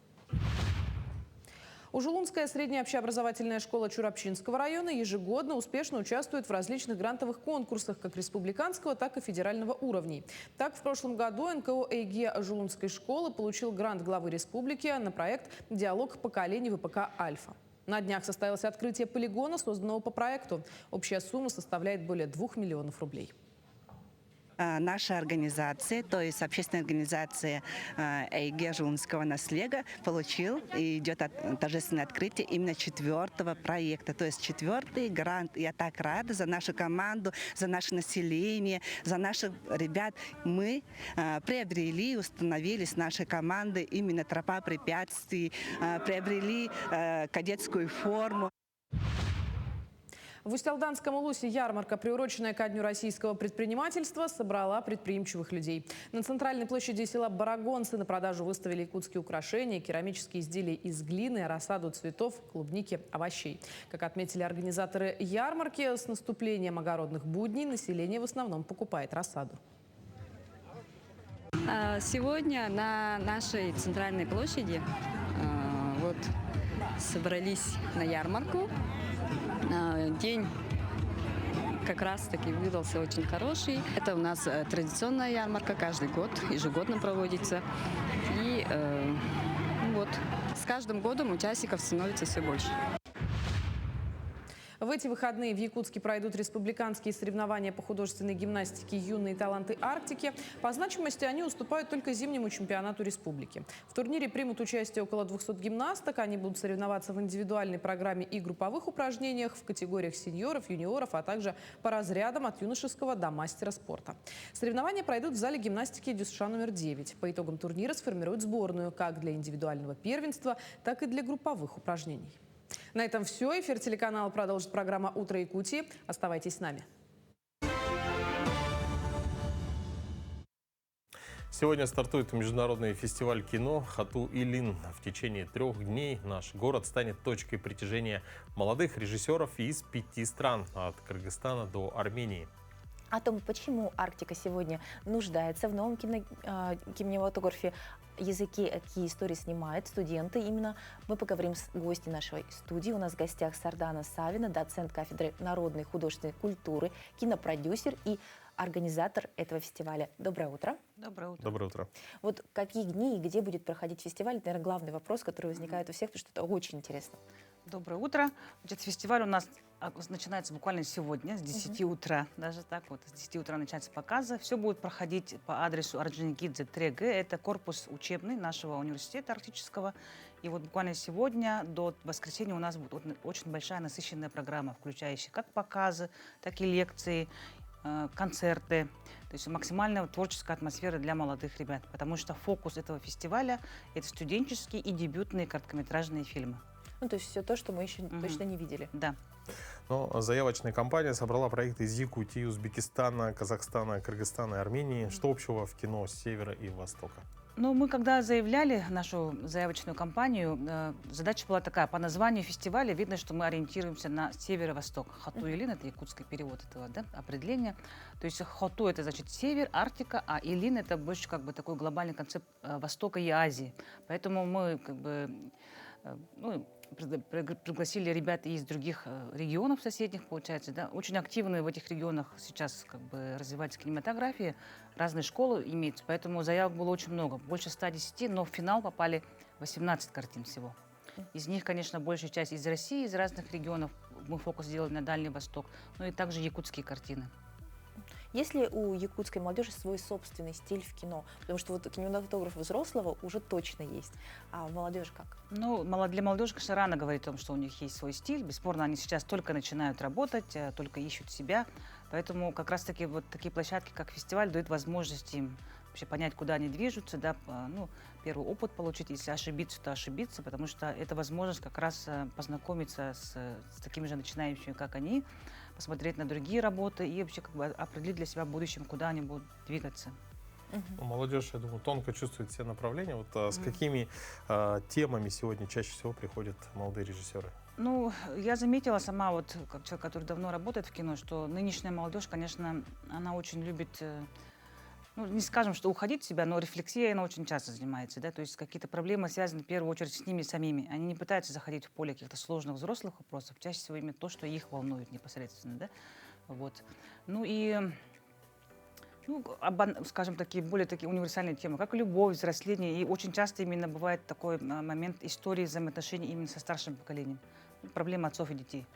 Ужулунская средняя общеобразовательная школа Чурапчинского района ежегодно успешно участвует в различных грантовых конкурсах как республиканского, так и федерального уровней. Так, в прошлом году НКО ЭйГе Ужулунской школы получил грант главы республики на проект «Диалог поколений ВПК Альфа». На днях состоялось открытие полигона, созданного по проекту. Общая сумма составляет более 2 миллионов рублей. Наша организация, то есть общественная организация ЭйГе Ужулунского наследия, получил и идет торжественное открытие именно 4-го проекта, то есть 4-й грант. Я так рада за нашу команду, за наше население, за наших ребят. Мы приобрели и установили с нашей командой именно тропа препятствий, приобрели кадетскую форму. В Усть-Алданском улусе ярмарка, приуроченная ко Дню российского предпринимательства, собрала предприимчивых людей. На центральной площади села Барагонцы на продажу выставили якутские украшения, керамические изделия из глины, рассаду цветов, клубники, овощей. Как отметили организаторы ярмарки, с наступлением огородных будней население в основном покупает рассаду. Сегодня на нашей центральной площади Вот собрались на ярмарку. День как раз-таки выдался очень хороший. Это у нас традиционная ярмарка, каждый год, ежегодно проводится. И вот с каждым годом участников становится все больше. В эти выходные в Якутске пройдут республиканские соревнования по художественной гимнастике «Юные таланты Арктики». По значимости они уступают только зимнему чемпионату республики. В турнире примут участие около 200 гимнасток. Они будут соревноваться в индивидуальной программе и групповых упражнениях в категориях сеньоров, юниоров, а также по разрядам от юношеского до мастера спорта. Соревнования пройдут в зале гимнастики Дюсша номер 9. По итогам турнира сформируют сборную как для индивидуального первенства, так и для групповых упражнений. На этом все. Эфир телеканала продолжит программа «Утро Якутии». Оставайтесь с нами. Сегодня стартует международный фестиваль кино «Хату-Илин». В течение 3 дней наш город станет точкой притяжения молодых режиссеров из 5 стран, от Кыргызстана до Армении. О том, почему Арктика сегодня нуждается в новом кинематографе, языке, какие истории снимают студенты. Именно мы поговорим с гостем нашей студии. У нас в гостях Сардана Савина, доцент кафедры народной художественной культуры, кинопродюсер и организатор этого фестиваля. Доброе утро. Доброе утро. Доброе утро. Вот какие дни и где будет проходить фестиваль? Это, наверное, главный вопрос, который возникает у всех, потому что это очень интересно. Доброе утро. Значит, фестиваль у нас начинается буквально сегодня, с 10 утра. Даже так вот, с 10 утра начинаются показы. Все будет проходить по адресу Орджоникидзе 3Г. Это корпус учебный нашего университета арктического. И вот буквально сегодня до воскресенья у нас будет очень большая насыщенная программа, включающая как показы, так и лекции, концерты. То есть максимальная творческая атмосфера для молодых ребят. Потому что фокус этого фестиваля – это студенческие и дебютные короткометражные фильмы. Ну, то есть все то, что мы еще точно не видели. Да. Но заявочная кампания собрала проекты из Якутии, Узбекистана, Казахстана, Кыргызстана и Армении. Что общего в кино с севера и востока? Ну, мы когда заявляли нашу заявочную кампанию, задача была такая. По названию фестиваля видно, что мы ориентируемся на северо-восток. Хату-Илин – это якутский перевод этого определения. То есть Хату – это значит север, Арктика, а Илин – это больше как бы такой глобальный концепт Востока и Азии. Поэтому мы как бы пригласили ребят из других регионов соседних, получается, да. Очень активны в этих регионах сейчас как бы развивается кинематография, разные школы имеются, поэтому заявок было очень много, больше 110, но в финал попали 18 картин всего. Из них, конечно, большая часть из России, из разных регионов, мы фокус сделали на Дальний Восток, но и также якутские картины. Есть ли у якутской молодежи свой собственный стиль в кино? Потому что вот кинематограф взрослого уже точно есть. А молодежь как? Ну, для молодежи, конечно, рано говорить о том, что у них есть свой стиль. Бесспорно, они сейчас только начинают работать, только ищут себя. Поэтому как раз-таки вот такие площадки, как фестиваль, дают возможность им вообще понять, куда они движутся, да, ну, первый опыт получить, если ошибиться, то ошибиться, потому что это возможность как раз познакомиться с такими же начинающими, как они, посмотреть на другие работы и вообще как бы определить для себя в будущем, куда они будут двигаться. Молодежь, я думаю, тонко чувствует все направления. Вот с какими темами сегодня чаще всего приходят молодые режиссеры? Ну, я заметила сама, вот как человек, который давно работает в кино, что нынешняя молодежь, конечно, она очень любит, ну, не скажем, что уходить в себя, но рефлексией она очень часто занимается, да, то есть какие-то проблемы связаны в первую очередь с ними самими. Они не пытаются заходить в поле каких-то сложных взрослых вопросов, чаще всего именно то, что их волнует непосредственно, да, вот. Ну и, ну, скажем, более такие универсальные темы, как любовь, взросление, и очень часто именно бывает такой момент истории взаимоотношений именно со старшим поколением, проблемы отцов и детей.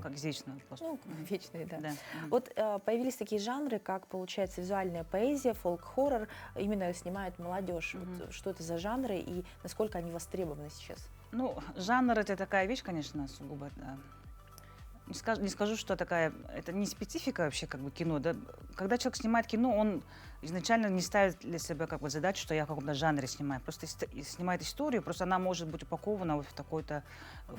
Как вечный вопрос. Ну, вечный, да. Да. Вот появились такие жанры, как, получается, визуальная поэзия, фолк-хоррор. Именно снимает молодежь. Вот, что это за жанры и насколько они востребованы сейчас? Ну, жанр — это такая вещь, конечно, сугубо. Да. Не скажу, что это не специфика вообще как бы кино. Да? Когда человек снимает кино, он изначально не ставит для себя как бы задачу, что я в каком-то жанре снимаю. Просто снимает историю, просто она может быть упакована вот в такой-то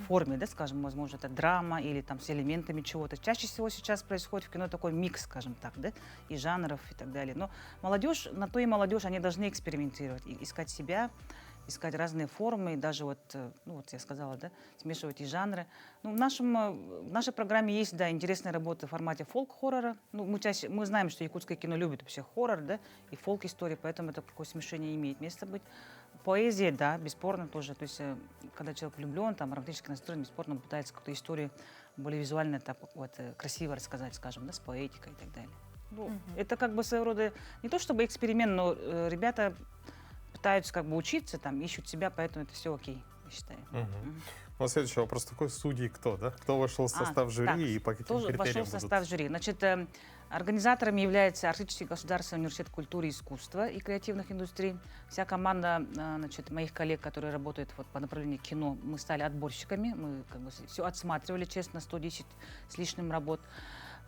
форме, да, скажем, возможно, это драма или там с элементами чего-то. Чаще всего сейчас происходит в кино такой микс, скажем так, да, и жанров и так далее. Но молодежь, на то и молодежь, они должны экспериментировать, искать себя, искать разные формы, и даже вот, ну вот я сказала, да, смешивать и жанры. Ну, в нашей программе есть, да, интересные работы в формате фолк-хоррора. Ну, мы знаем, что якутское кино любит вообще хоррор, да, и фолк-истории, поэтому это такое смешение имеет место быть. Поэзия, да, бесспорно тоже. То есть, когда человек влюблен, там, романтически настроен, бесспорно он пытается какую-то историю более визуально, так вот, красиво рассказать, скажем, да, с поэтикой и так далее. Ну, это как бы своего рода, не то чтобы эксперимент, но ребята пытаются как бы учиться, там, ищут себя, поэтому это все окей, я считаю. Ну, следующий вопрос такой: судьи кто, да? Кто вошел в состав жюри так, и по каким кто критериям вошел в состав жюри? Значит, организаторами является Арктический государственный университет культуры и искусства и креативных индустрий. Вся команда, значит, моих коллег, которые работают вот по направлению кино, мы стали отборщиками, мы как бы все отсматривали, честно, 110 с лишним работ.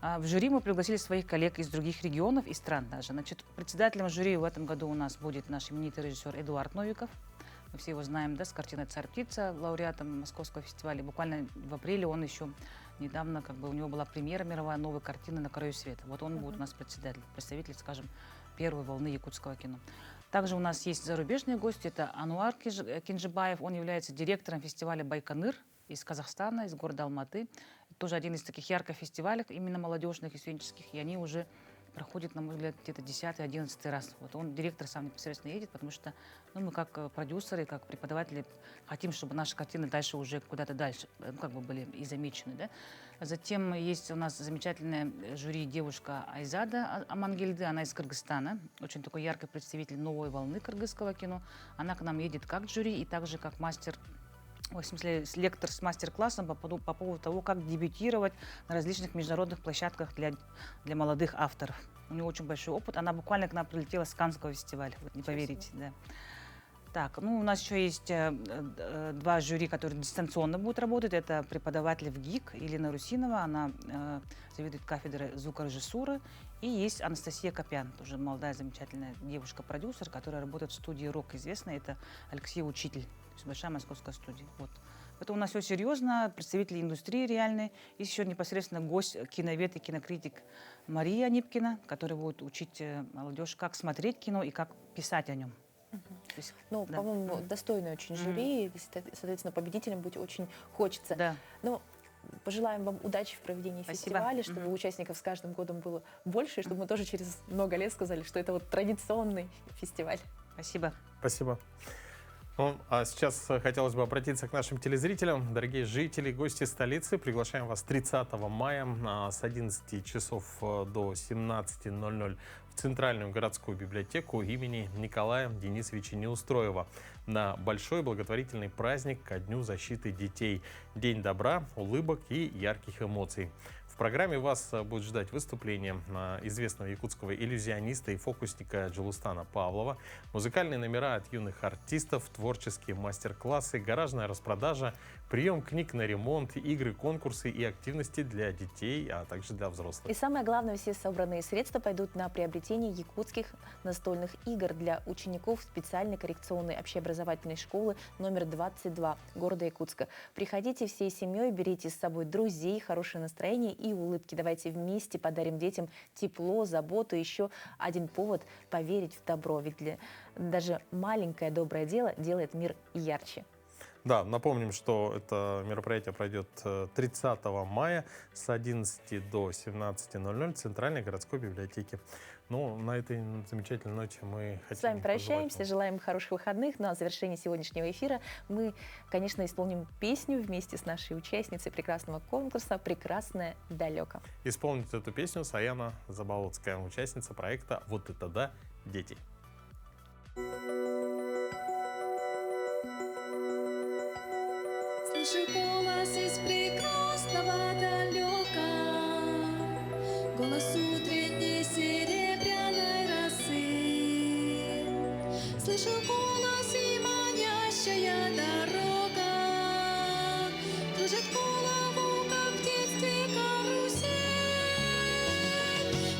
В жюри мы пригласили своих коллег из других регионов и стран даже. Значит, председателем жюри в этом году у нас будет наш именитый режиссер Эдуард Новиков. Мы все его знаем, да, с картиной «Царь-птица», лауреатом Московского фестиваля. Буквально в апреле он еще недавно, как бы у него была премьера мировая новой картины «На краю света». Вот он будет у нас представитель, скажем, первой волны якутского кино. Также у нас есть зарубежные гости. Это Ануар Кинжибаев. Он является директором фестиваля «Байконур» из Казахстана, из города Алматы. Это тоже один из таких ярких фестивалей, именно молодежных и студенческих. И они уже проходит, на мой взгляд, где-то 10-11 раз. Вот он, директор, сам непосредственно едет, потому что мы как продюсеры, как преподаватели хотим, чтобы наши картины дальше уже куда-то дальше, как бы были и замечены. Да? Затем есть у нас замечательная жюри девушка Айзада Амангельды, она из Кыргызстана, очень такой яркий представитель новой волны кыргызского кино. Она к нам едет как жюри и также как мастер, в смысле, лектор с мастер-классом по поводу того, как дебютировать на различных международных площадках для молодых авторов. У нее очень большой опыт. Она буквально к нам прилетела с Каннского фестиваля, вот не поверите. Да. Так, ну, у нас еще есть два жюри, которые дистанционно будут работать. Это преподаватель в ГИК Елена Русинова, она заведует кафедрой звукорежиссуры. И есть Анастасия Копян, тоже молодая замечательная девушка-продюсер, которая работает в студии «Рок» известная. Это Алексей Учитель, то есть большая московская студия. Вот. Это у нас все серьезно, представители индустрии реальные. Есть еще непосредственно гость, киновед и кинокритик Мария Нипкина, которая будет учить молодежь, как смотреть кино и как писать о нем. Есть, ну, да. По-моему, достойное очень жюри, соответственно, победителем быть очень хочется. Да. Ну, пожелаем вам удачи в проведении фестиваля, чтобы участников с каждым годом было больше, и чтобы мы тоже через много лет сказали, что это вот традиционный фестиваль. Спасибо. Спасибо. Ну, а сейчас хотелось бы обратиться к нашим телезрителям. Дорогие жители, гости столицы, приглашаем вас 30 мая с 11 часов до 17:00 в Центральную городскую библиотеку имени Николая Денисовича Неустроева на большой благотворительный праздник ко Дню защиты детей. День добра, улыбок и ярких эмоций. В программе вас будет ждать выступление известного якутского иллюзиониста и фокусника Джилустана Павлова, музыкальные номера от юных артистов, творческие мастер-классы, гаражная распродажа, прием книг на ремонт, игры, конкурсы и активности для детей, а также для взрослых. И самое главное, все собранные средства пойдут на приобретение якутских настольных игр для учеников специальной коррекционной общеобразовательной школы номер 22 города Якутска. Приходите всей семьей, берите с собой друзей, хорошее настроение и улыбки. Давайте вместе подарим детям тепло, заботу, еще один повод поверить в добро. Ведь даже маленькое доброе дело делает мир ярче. Да, напомним, что это мероприятие пройдет 30 мая с 11 до 17:00 в Центральной городской библиотеке. Ну, на этой замечательной ноте мы хотим... С вами прощаемся, желаем хороших выходных. Ну а в завершении сегодняшнего эфира мы, конечно, исполним песню вместе с нашей участницей прекрасного конкурса «Прекрасное далеко». Исполнит эту песню Саяна Заболоцкая, участница проекта «Вот это да, дети». Слышу голос из прекрасного далека, голос утренней серебряной росы. Слышу голос и манящая дорога кружит голову, как в детстве карусель.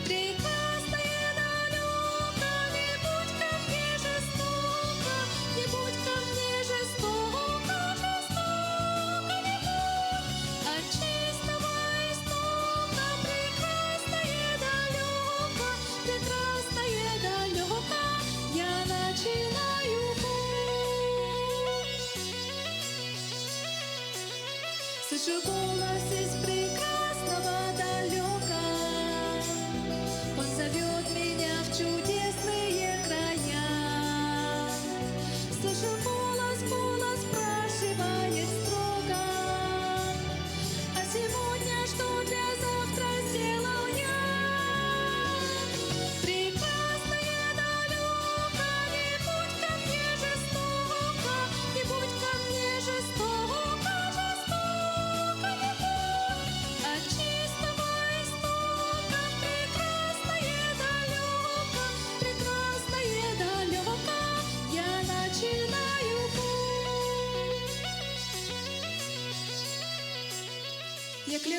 Прекрасное далеко, не будь ко мне жестоко, не будь ко мне жестоко. От чистого истока прекрасное далеко, прекрасное далеко, я начинаю путь. Слышу голос из прекрасного далека, он зовет меня в чудесные края. Слышу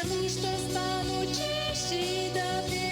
потому что стану чище и добрее.